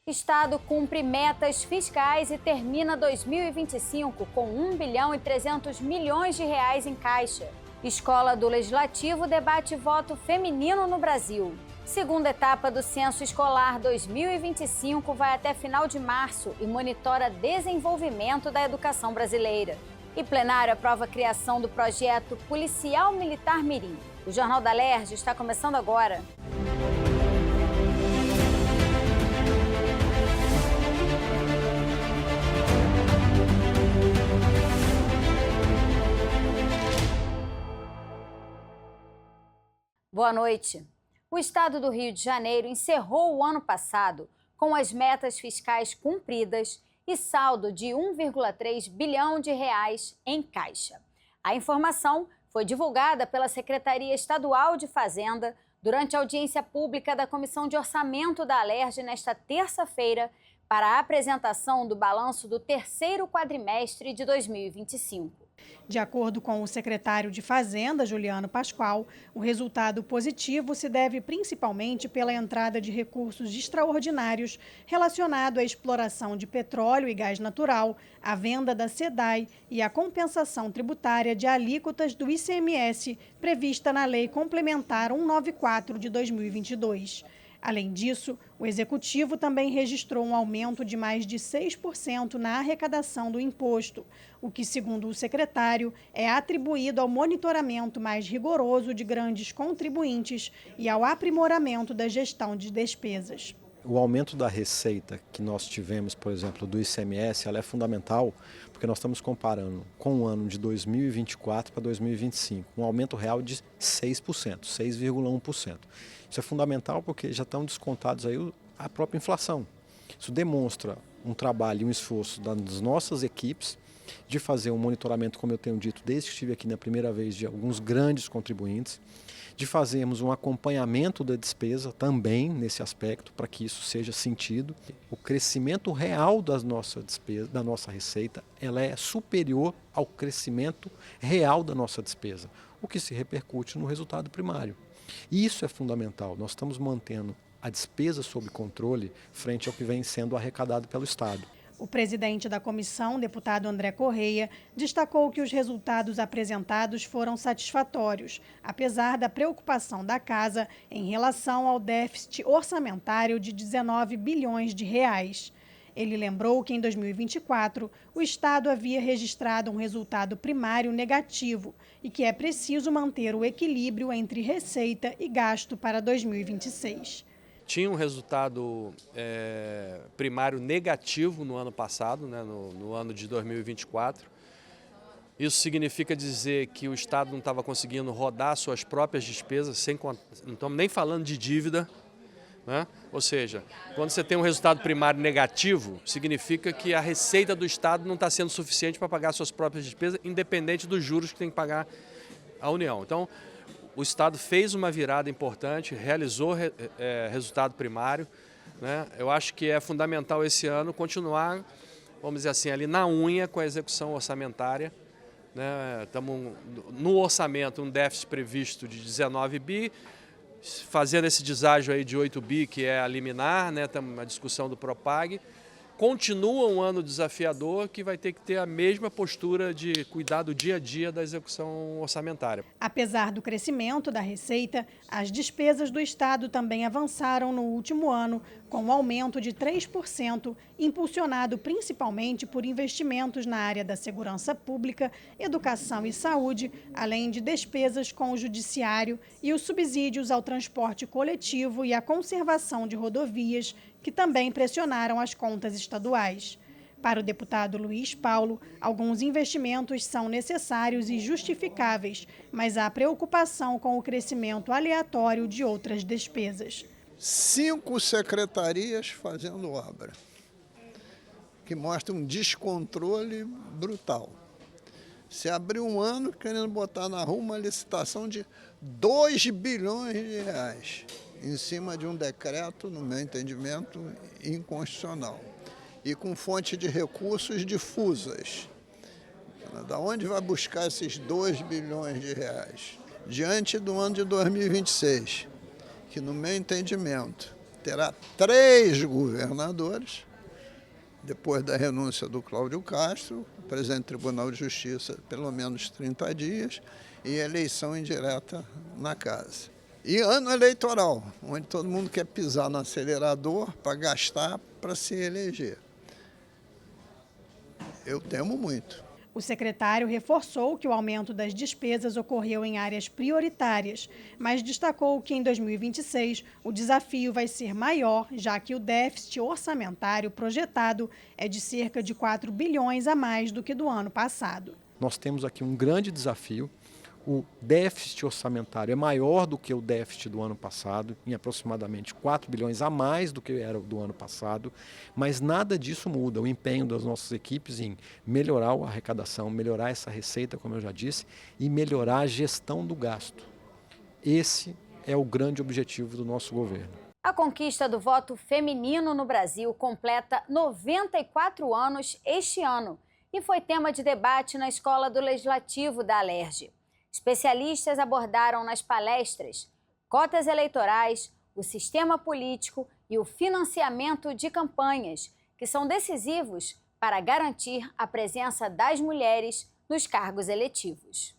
Estado cumpre metas fiscais e termina 2025 com 1 bilhão e 300 milhões de reais em caixa. Escola do Legislativo debate voto feminino no Brasil. Segunda etapa do Censo Escolar 2025 vai até final de março e monitora desenvolvimento da educação brasileira. E plenário aprova a criação do projeto Policial Militar Mirim. O Jornal da Alerj está começando agora. Boa noite. O Estado do Rio de Janeiro encerrou o ano passado com as metas fiscais cumpridas e saldo de 1,3 bilhão de reais em caixa. A informação foi divulgada pela Secretaria Estadual de Fazenda durante a audiência pública da Comissão de Orçamento da Alerj nesta terça-feira para a apresentação do balanço do terceiro quadrimestre de 2025. De acordo com o secretário de Fazenda, Juliano Pascoal, o resultado positivo se deve principalmente pela entrada de recursos extraordinários relacionados à exploração de petróleo e gás natural, a venda da SEDAI e a compensação tributária de alíquotas do ICMS prevista na Lei Complementar 194 de 2022. Além disso, o Executivo também registrou um aumento de mais de 6% na arrecadação do imposto, o que, segundo o secretário, é atribuído ao monitoramento mais rigoroso de grandes contribuintes e ao aprimoramento da gestão de despesas. O aumento da receita que nós tivemos, por exemplo, do ICMS, ela é fundamental porque nós estamos comparando com o ano de 2024 para 2025, um aumento real de 6%, 6,1%. Isso é fundamental porque já estão descontados aí a própria inflação. Isso demonstra um trabalho e um esforço das nossas equipes de fazer um monitoramento, como eu tenho dito desde que estive aqui na primeira vez, de alguns grandes contribuintes, de fazermos um acompanhamento da despesa também nesse aspecto, para que isso seja sentido. O crescimento real das nossas despesas, da nossa receita, ela é superior ao crescimento real da nossa despesa, o que se repercute no resultado primário. E isso é fundamental, nós estamos mantendo a despesa sob controle frente ao que vem sendo arrecadado pelo Estado. O presidente da comissão, deputado André Correia, destacou que os resultados apresentados foram satisfatórios, apesar da preocupação da Casa em relação ao déficit orçamentário de 19 bilhões de reais. Ele lembrou que em 2024 o Estado havia registrado um resultado primário negativo e que é preciso manter o equilíbrio entre receita e gasto para 2026. Tinha um resultado primário negativo no ano passado, né, no ano de 2024. Isso significa dizer que o Estado não estava conseguindo rodar suas próprias despesas, não estamos nem falando de dívida, né? Ou seja, quando você tem um resultado primário negativo, significa que a receita do Estado não está sendo suficiente para pagar suas próprias despesas, independente dos juros que tem que pagar a União. Então, o Estado fez uma virada importante, realizou resultado primário, né? Eu acho que é fundamental esse ano continuar, vamos dizer assim, ali na unha com a execução orçamentária, né? Estamos no orçamento um déficit previsto de 19 bi, fazendo esse deságio aí de 8 bi, que é a liminar, né? Estamos na discussão do Propag. Continua um ano desafiador que vai ter que ter a mesma postura de cuidar do dia a dia da execução orçamentária. Apesar do crescimento da receita, as despesas do Estado também avançaram no último ano, com um aumento de 3%, impulsionado principalmente por investimentos na área da segurança pública, educação e saúde, além de despesas com o judiciário e os subsídios ao transporte coletivo e à conservação de rodovias, que também pressionaram as contas estaduais. Para o deputado Luiz Paulo, alguns investimentos são necessários e justificáveis, mas há preocupação com o crescimento aleatório de outras despesas. 5 secretarias fazendo obra, que mostra um descontrole brutal. Se abriu um ano querendo botar na rua uma licitação de 2 bilhões de reais, em cima de um decreto, no meu entendimento, inconstitucional, e com fonte de recursos difusas. Da onde vai buscar esses 2 bilhões de reais? Diante do ano de 2026, que no meu entendimento terá 3 governadores, depois da renúncia do Cláudio Castro, o presidente do Tribunal de Justiça, pelo menos 30 dias, e eleição indireta na casa. E ano eleitoral, onde todo mundo quer pisar no acelerador para gastar para se eleger. Eu temo muito. O secretário reforçou que o aumento das despesas ocorreu em áreas prioritárias, mas destacou que em 2026 o desafio vai ser maior, já que o déficit orçamentário projetado é de cerca de 4 bilhões a mais do que do ano passado. Nós temos aqui um grande desafio. O déficit orçamentário é maior do que o déficit do ano passado, em aproximadamente 4 bilhões a mais do que era o do ano passado, mas nada disso muda o empenho das nossas equipes em melhorar a arrecadação, melhorar essa receita, como eu já disse, e melhorar a gestão do gasto. Esse é o grande objetivo do nosso governo. A conquista do voto feminino no Brasil completa 94 anos este ano e foi tema de debate na Escola do Legislativo da Alerj. Especialistas abordaram nas palestras cotas eleitorais, o sistema político e o financiamento de campanhas, que são decisivos para garantir a presença das mulheres nos cargos eletivos.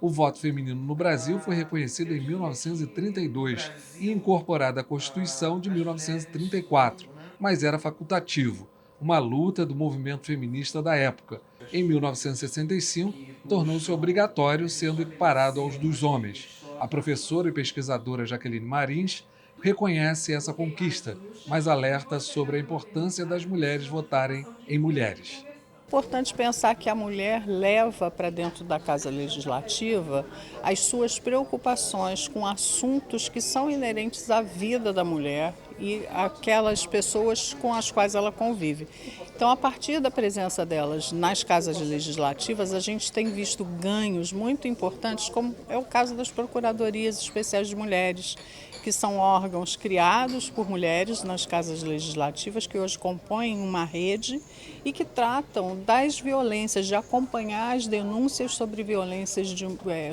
O voto feminino no Brasil foi reconhecido em 1932 e incorporado à Constituição de 1934, mas era facultativo, uma luta do movimento feminista da época. Em 1965, tornou-se obrigatório, sendo equiparado aos dos homens. A professora e pesquisadora Jaqueline Marins reconhece essa conquista, mas alerta sobre a importância das mulheres votarem em mulheres. É importante pensar que a mulher leva para dentro da Casa Legislativa as suas preocupações com assuntos que são inerentes à vida da mulher e aquelas pessoas com as quais ela convive. Então, a partir da presença delas nas casas legislativas, a gente tem visto ganhos muito importantes, como é o caso das Procuradorias Especiais de Mulheres, que são órgãos criados por mulheres nas casas legislativas, que hoje compõem uma rede e que tratam das violências, de acompanhar as denúncias sobre violências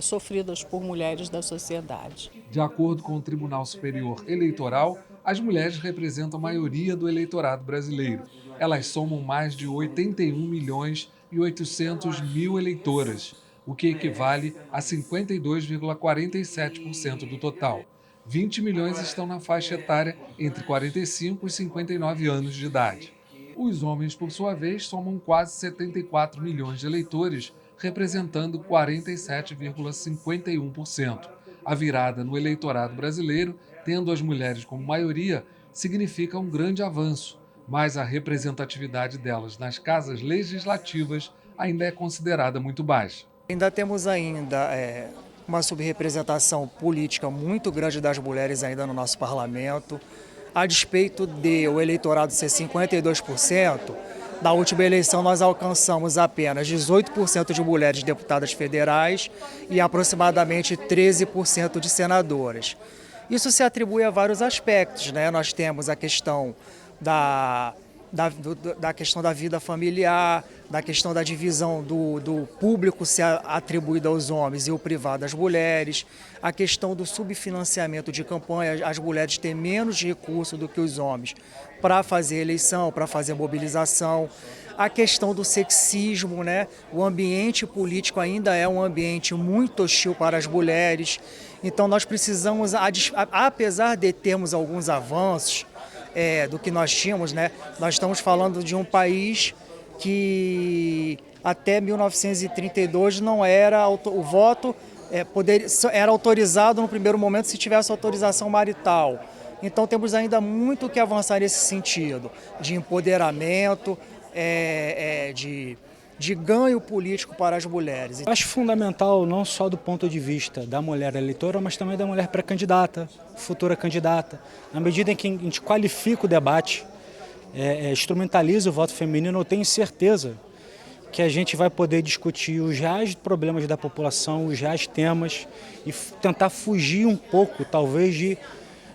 sofridas por mulheres da sociedade. De acordo com o Tribunal Superior Eleitoral, as mulheres representam a maioria do eleitorado brasileiro. Elas somam mais de 81.800.000 eleitoras, o que equivale a 52,47% do total. 20 milhões estão na faixa etária entre 45 e 59 anos de idade. Os homens, por sua vez, somam quase 74 milhões de eleitores, representando 47,51%. A virada no eleitorado brasileiro, tendo as mulheres como maioria, significa um grande avanço, mas a representatividade delas nas casas legislativas ainda é considerada muito baixa. Ainda temos uma subrepresentação política muito grande das mulheres ainda no nosso parlamento. A despeito de o eleitorado ser 52%, na última eleição nós alcançamos apenas 18% de mulheres deputadas federais e aproximadamente 13% de senadoras. Isso se atribui a vários aspectos, né? Nós temos a questão da questão da vida familiar, da questão da divisão do público ser atribuído aos homens e o privado às mulheres, a questão do subfinanciamento de campanha, as mulheres têm menos recursos do que os homens para fazer eleição, para fazer mobilização, a questão do sexismo, né? O ambiente político ainda é um ambiente muito hostil para as mulheres, então nós precisamos, apesar de termos alguns avanços, do que nós tínhamos, né? Nós estamos falando de um país que até 1932 não era o voto era autorizado no primeiro momento se tivesse autorização marital. Então temos ainda muito que avançar nesse sentido de empoderamento, de ganho político para as mulheres. Acho fundamental não só do ponto de vista da mulher eleitora, mas também da mulher pré-candidata, futura candidata. Na medida em que a gente qualifica o debate, instrumentaliza o voto feminino, eu tenho certeza que a gente vai poder discutir os reais problemas da população, os reais temas e tentar fugir um pouco, talvez,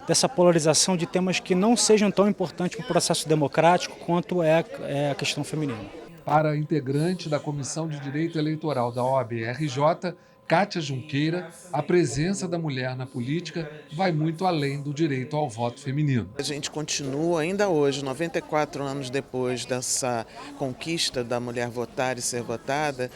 dessa polarização de temas que não sejam tão importantes para o processo democrático quanto é a questão feminina. Para a integrante da Comissão de Direito Eleitoral da OAB-RJ, Kátia Junqueira, a presença da mulher na política vai muito além do direito ao voto feminino. A gente continua ainda hoje, 94 anos depois dessa conquista da mulher votar e ser votada,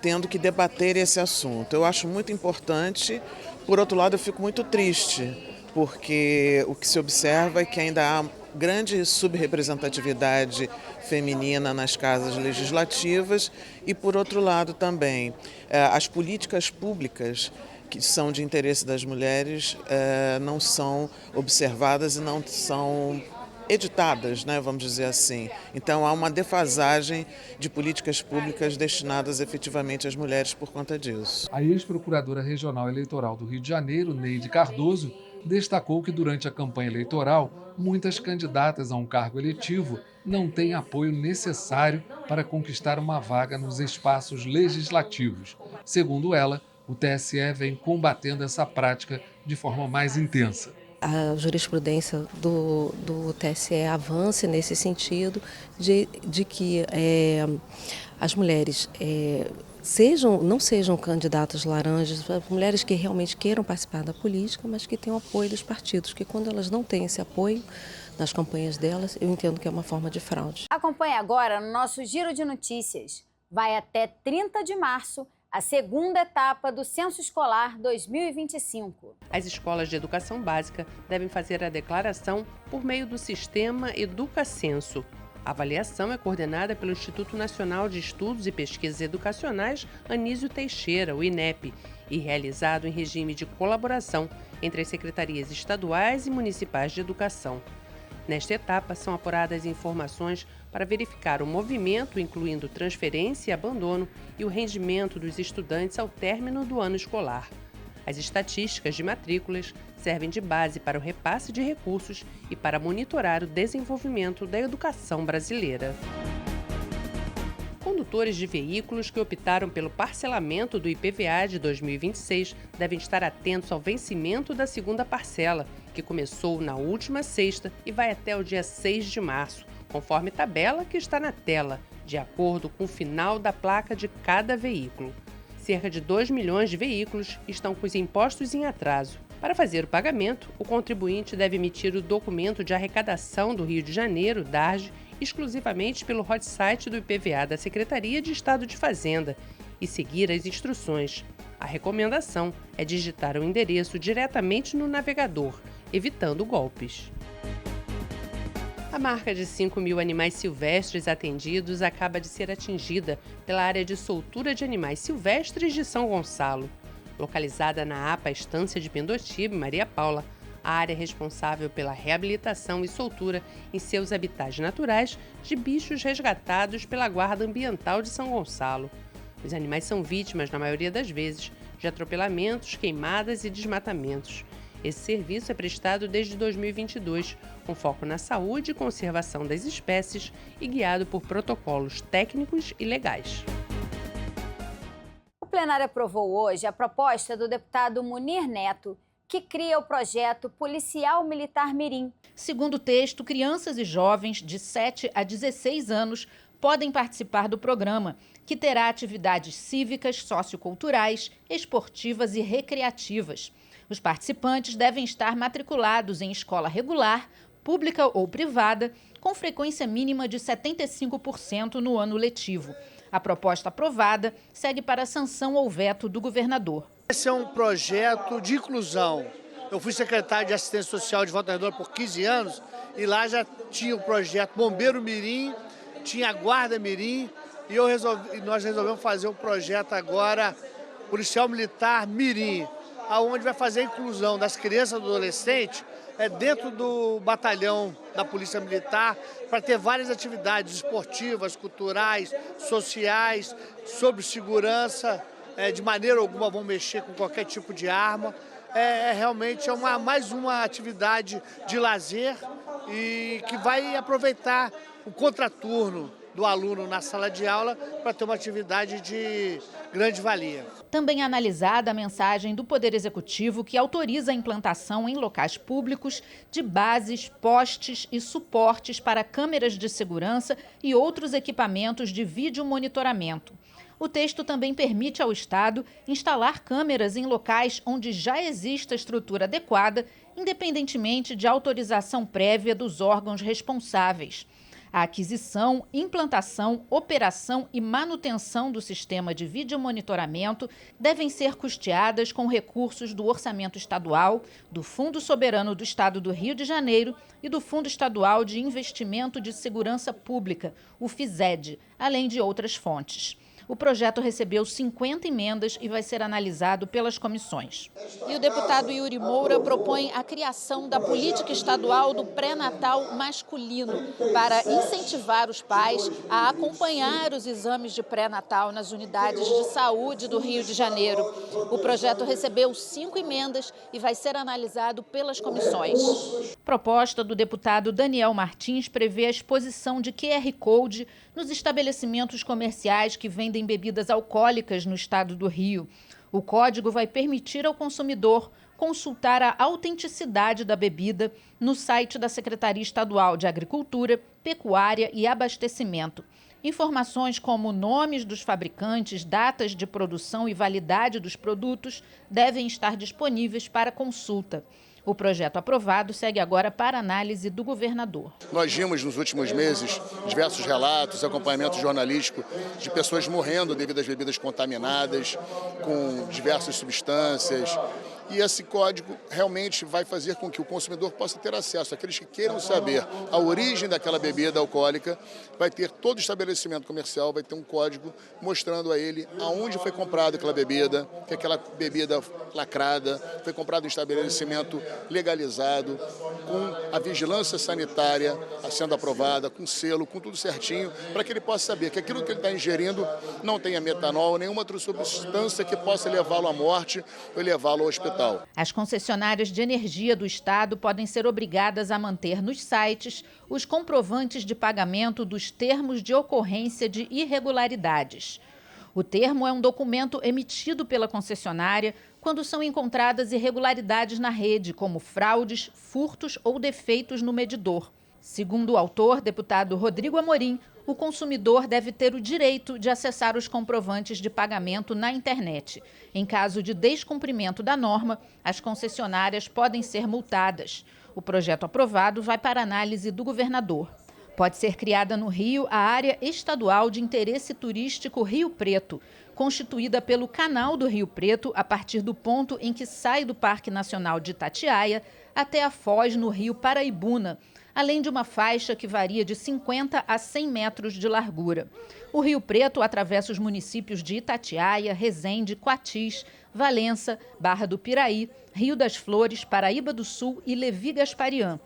tendo que debater esse assunto. Eu acho muito importante, por outro lado eu fico muito triste, porque o que se observa é que ainda há grande subrepresentatividade feminina nas casas legislativas e, por outro lado, também as políticas públicas que são de interesse das mulheres não são observadas e não são editadas, né, vamos dizer assim. Então há uma defasagem de políticas públicas destinadas efetivamente às mulheres por conta disso. A ex-procuradora regional eleitoral do Rio de Janeiro, Neide Cardoso, destacou que durante a campanha eleitoral, muitas candidatas a um cargo eletivo não têm apoio necessário para conquistar uma vaga nos espaços legislativos. Segundo ela, o TSE vem combatendo essa prática de forma mais intensa. A jurisprudência do TSE avance nesse sentido de que as mulheres não sejam candidatas laranjas, mulheres que realmente queiram participar da política, mas que tenham apoio dos partidos, que quando elas não têm esse apoio nas campanhas delas, eu entendo que é uma forma de fraude. Acompanhe agora no nosso Giro de Notícias. Vai até 30 de março a segunda etapa do Censo Escolar 2025. As escolas de educação básica devem fazer a declaração por meio do sistema EducaCenso. A avaliação é coordenada pelo Instituto Nacional de Estudos e Pesquisas Educacionais Anísio Teixeira, o INEP, e realizado em regime de colaboração entre as secretarias estaduais e municipais de educação. Nesta etapa, são apuradas informações para verificar o movimento, incluindo transferência e abandono, e o rendimento dos estudantes ao término do ano escolar. As estatísticas de matrículas servem de base para o repasse de recursos e para monitorar o desenvolvimento da educação brasileira. Condutores de veículos que optaram pelo parcelamento do IPVA de 2026 devem estar atentos ao vencimento da segunda parcela, que começou na última sexta e vai até o dia 6 de março, conforme tabela que está na tela, de acordo com o final da placa de cada veículo. Cerca de 2 milhões de veículos estão com os impostos em atraso. Para fazer o pagamento, o contribuinte deve emitir o documento de arrecadação do Rio de Janeiro, DARJ, exclusivamente pelo hot site do IPVA da Secretaria de Estado de Fazenda e seguir as instruções. A recomendação é digitar o endereço diretamente no navegador, evitando golpes. A marca de 5.000 animais silvestres atendidos acaba de ser atingida pela área de soltura de animais silvestres de São Gonçalo. Localizada na APA Estância de Pindotiba, Maria Paula, a área é responsável pela reabilitação e soltura em seus habitats naturais de bichos resgatados pela Guarda Ambiental de São Gonçalo. Os animais são vítimas, na maioria das vezes, de atropelamentos, queimadas e desmatamentos. Esse serviço é prestado desde 2022, com foco na saúde e conservação das espécies e guiado por protocolos técnicos e legais. O plenário aprovou hoje a proposta do deputado Munir Neto, que cria o projeto Policial Militar Mirim. Segundo o texto, crianças e jovens de 7 a 16 anos podem participar do programa, que terá atividades cívicas, socioculturais, esportivas e recreativas. Os participantes devem estar matriculados em escola regular, pública ou privada, com frequência mínima de 75% no ano letivo. A proposta aprovada segue para a sanção ou veto do governador. Esse é um projeto de inclusão. Eu fui secretário de Assistência Social de Volta Redonda por 15 anos e lá já tinha o projeto Bombeiro Mirim, tinha a Guarda Mirim e nós resolvemos fazer um projeto agora, Policial Militar Mirim, aonde vai fazer a inclusão das crianças e do adolescente dentro do batalhão da Polícia Militar para ter várias atividades esportivas, culturais, sociais, sobre segurança. De maneira alguma vão mexer com qualquer tipo de arma. Realmente mais uma atividade de lazer e que vai aproveitar o contraturno do aluno na sala de aula para ter uma atividade de grande valia. Também é analisada a mensagem do Poder Executivo que autoriza a implantação em locais públicos de bases, postes e suportes para câmeras de segurança e outros equipamentos de vídeo monitoramento. O texto também permite ao Estado instalar câmeras em locais onde já exista estrutura adequada, independentemente de autorização prévia dos órgãos responsáveis. A aquisição, implantação, operação e manutenção do sistema de videomonitoramento devem ser custeadas com recursos do Orçamento Estadual, do Fundo Soberano do Estado do Rio de Janeiro e do Fundo Estadual de Investimento de Segurança Pública, o FISED, além de outras fontes. O projeto recebeu 50 emendas e vai ser analisado pelas comissões. E o deputado Yuri Moura propõe a criação da política estadual do pré-natal masculino para incentivar os pais a acompanhar os exames de pré-natal nas unidades de saúde do Rio de Janeiro. O projeto recebeu 5 emendas e vai ser analisado pelas comissões. A proposta do deputado Daniel Martins prevê a exposição de QR Code nos estabelecimentos comerciais que vendem bebidas alcoólicas no estado do Rio. O código vai permitir ao consumidor consultar a autenticidade da bebida no site da Secretaria Estadual de Agricultura, Pecuária e Abastecimento. Informações como nomes dos fabricantes, datas de produção e validade dos produtos devem estar disponíveis para consulta. O projeto aprovado segue agora para análise do governador. Nós vimos nos últimos meses diversos relatos, acompanhamento jornalístico de pessoas morrendo devido às bebidas contaminadas com diversas substâncias. E esse código realmente vai fazer com que o consumidor possa ter acesso. Aqueles que queiram saber a origem daquela bebida alcoólica, vai ter todo estabelecimento comercial, vai ter um código mostrando a ele aonde foi comprada aquela bebida, que aquela bebida lacrada foi comprada em estabelecimento legalizado, com a vigilância sanitária sendo aprovada, com selo, com tudo certinho, para que ele possa saber que aquilo que ele está ingerindo não tenha metanol, nenhuma outra substância que possa levá-lo à morte ou levá-lo ao hospital. As concessionárias de energia do Estado podem ser obrigadas a manter nos sites os comprovantes de pagamento dos termos de ocorrência de irregularidades. O termo é um documento emitido pela concessionária quando são encontradas irregularidades na rede, como fraudes, furtos ou defeitos no medidor. Segundo o autor, deputado Rodrigo Amorim, o consumidor deve ter o direito de acessar os comprovantes de pagamento na internet. Em caso de descumprimento da norma, as concessionárias podem ser multadas. O projeto aprovado vai para análise do governador. Pode ser criada no Rio a Área Estadual de Interesse Turístico Rio Preto, constituída pelo Canal do Rio Preto a partir do ponto em que sai do Parque Nacional de Itatiaia até a foz no Rio Paraibuna, além de uma faixa que varia de 50 a 100 metros de largura. O Rio Preto atravessa os municípios de Itatiaia, Resende, Quatis, Valença, Barra do Piraí, Rio das Flores, Paraíba do Sul e Levi Gasparian.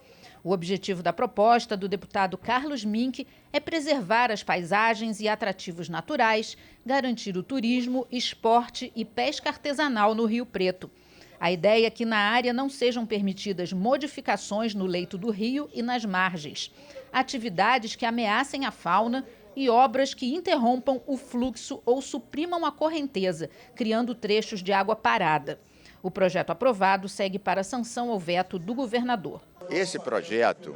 O objetivo da proposta do deputado Carlos Mink é preservar as paisagens e atrativos naturais, garantir o turismo, esporte e pesca artesanal no Rio Preto. A ideia é que na área não sejam permitidas modificações no leito do rio e nas margens, atividades que ameacem a fauna e obras que interrompam o fluxo ou suprimam a correnteza, criando trechos de água parada. O projeto aprovado segue para sanção ou veto do governador. Esse projeto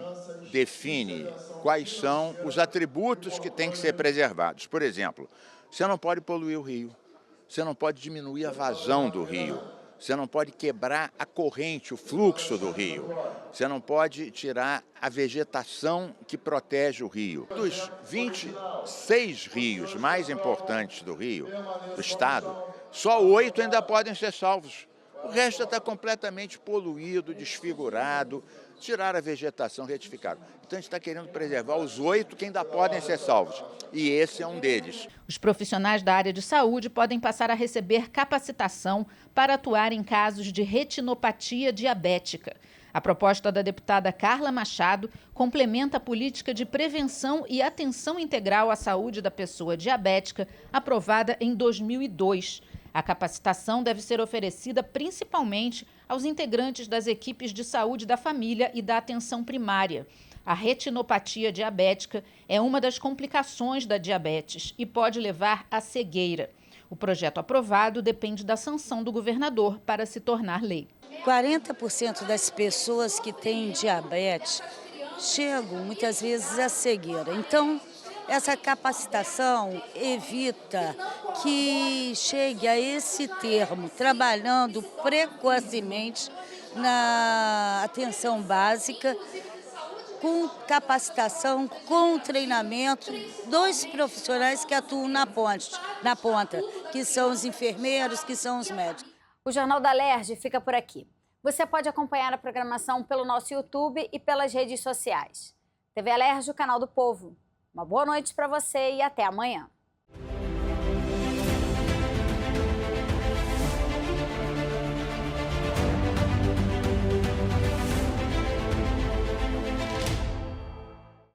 define quais são os atributos que têm que ser preservados. Por exemplo, você não pode poluir o rio, você não pode diminuir a vazão do rio, você não pode quebrar a corrente, o fluxo do rio, você não pode tirar a vegetação que protege o rio. Dos 26 rios mais importantes do Rio, do estado, só 8 ainda podem ser salvos. O resto está completamente poluído, desfigurado, tirar a vegetação, retificado. Então a gente está querendo preservar os 8 que ainda podem ser salvos. E esse é um deles. Os profissionais da área de saúde podem passar a receber capacitação para atuar em casos de retinopatia diabética. A proposta da deputada Carla Machado complementa a política de prevenção e atenção integral à saúde da pessoa diabética, aprovada em 2002. A capacitação deve ser oferecida principalmente aos integrantes das equipes de saúde da família e da atenção primária. A retinopatia diabética é uma das complicações da diabetes e pode levar à cegueira. O projeto aprovado depende da sanção do governador para se tornar lei. 40% das pessoas que têm diabetes chegam muitas vezes à cegueira. Então, essa capacitação evita que chegue a esse termo, trabalhando precocemente na atenção básica, com capacitação, com treinamento dos profissionais que atuam na ponta, que são os enfermeiros, que são os médicos. O Jornal da Alerj fica por aqui. Você pode acompanhar a programação pelo nosso YouTube e pelas redes sociais. TV Alerj, o canal do povo. Uma boa noite para você e até amanhã.